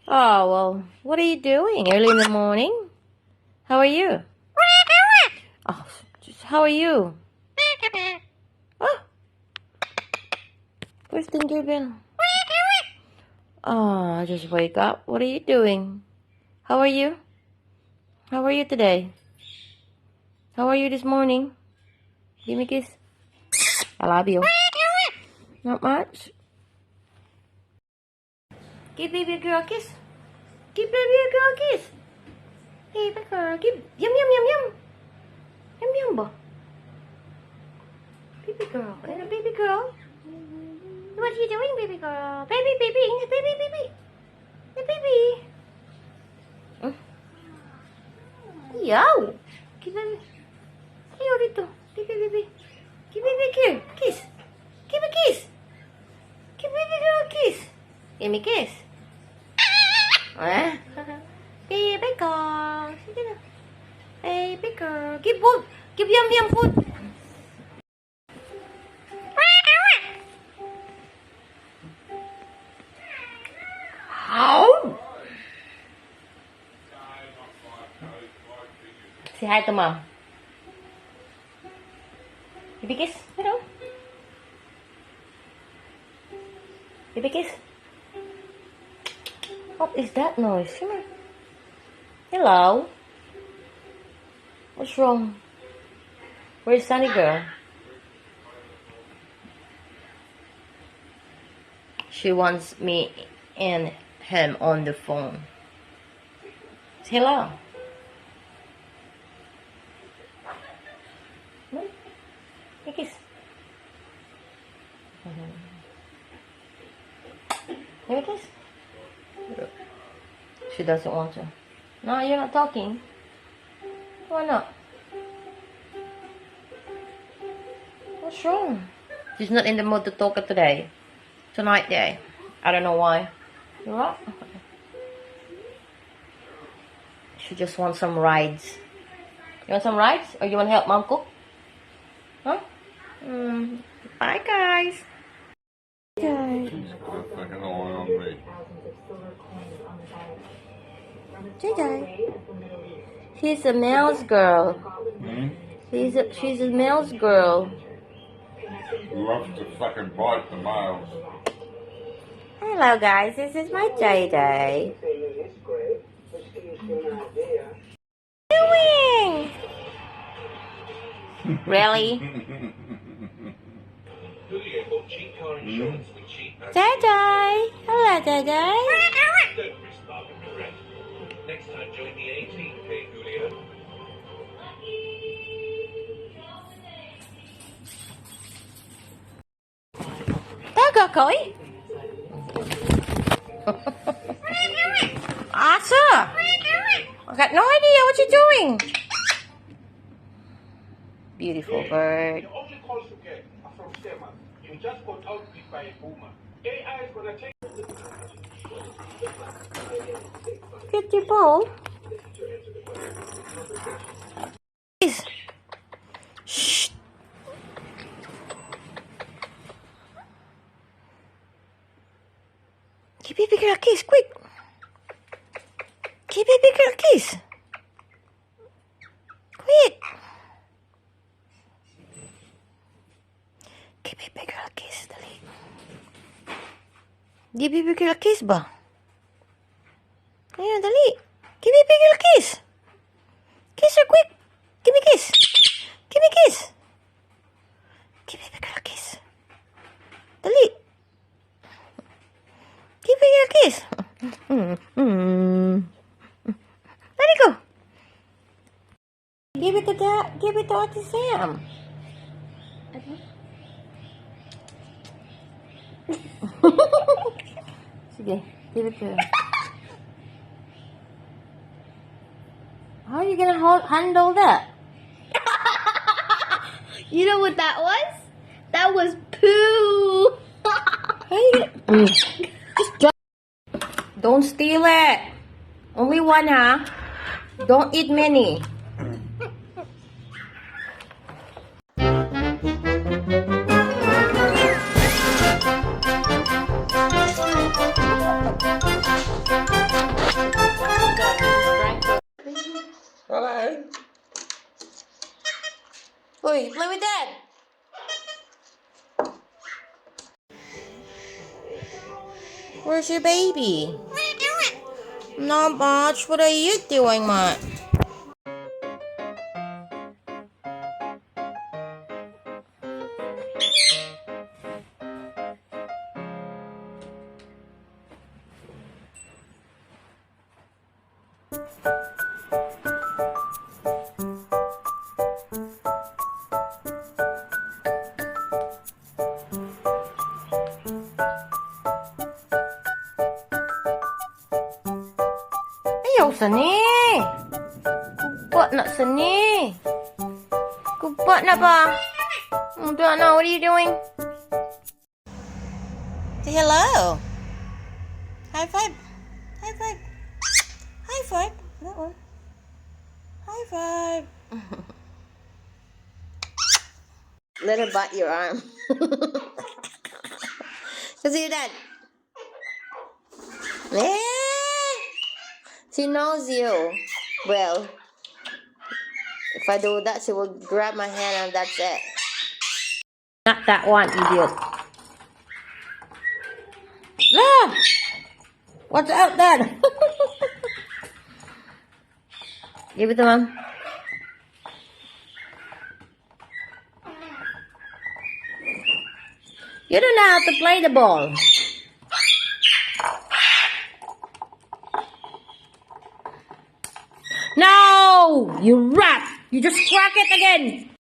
Oh, well, what are you doing early in the morning? How are you? Oh, how are you? Oh, where's Tinkerbell? Oh, I just wake up. What are you doing? How are you? How are you today? How are you this morning? Give me a kiss. I love you. Not much. Give baby girl a kiss. Give baby girl a kiss. Baby girl, give yum yum yum yum. Yum yum ba. Baby girl, and a baby girl. What are you doing, baby girl? Baby, baby, baby, baby. The baby. Yow. Give baby. Ayo dito. Baby, baby. Give baby girl kiss. Give a kiss. Give baby girl a kiss. Give me a kiss. Baby girl. Sige na. Baby girl. Give food. Give yum yum food. Ow! Say hi to mom. Baby kiss. Hello. Baby kiss. What is that noise? Come here. Hello. What's wrong? Where's Sunny girl? She wants me and him on the phone. Say hello. Hey, kiss. Here it is. She doesn't want to. No, you're not talking. Why not? What's wrong? She's not in the mood to talk today. Tonight day. I don't know why. You what? She just wants some rides. You want some rides? Or you want to help mom cook? Huh? Bye guys. Guys. Fucking eye on me. JJ. She's a mouse girl. She's a mouse girl. Loves to fucking bite the males. Hello guys, this is my JJ. What are you doing? Really? JJ. Hello JJ. Next time join the 18K, Julio. There you go, Chloe. Arthur. I got no idea what you're doing. Beautiful bird. The only calls you get are from scammers. You just got outbid by a boomer. AI is gonna take. Get your ball. Please. Shh. Give baby girl a kiss, quick. Give baby girl a kiss. Quick. Give baby girl a kiss, dali. Give baby girl a kiss ba? Ayun, dali. Give baby girl a kiss. Kiss her quick. Give me a kiss. Give me a kiss. Give baby girl a kiss. Dali. Give baby girl a kiss. Let it go. Give it to Dad. Give it to Auntie Sam. Sige, give it to her. How are you gonna handle that? You know what that was? That was poo. How are you gonna... Just drop. Don't steal it. Only one, huh? Don't eat many. Oi, play with Dad. Where's your baby? Not much. What are you doing, Matt? Ayaw sani. Kubat nak sani. Kubat nak ba? Udah na, what are you doing? Say hello. High five. High five. High five. That one. High five. Let her bite your arm. Go see your dad. She knows you. Well, if I do that, she will grab my hand and that's it. Not that one, idiot. Ah! What's out there? Give it to Mom. You don't know how to play the ball. No! You rat! You just crack it again!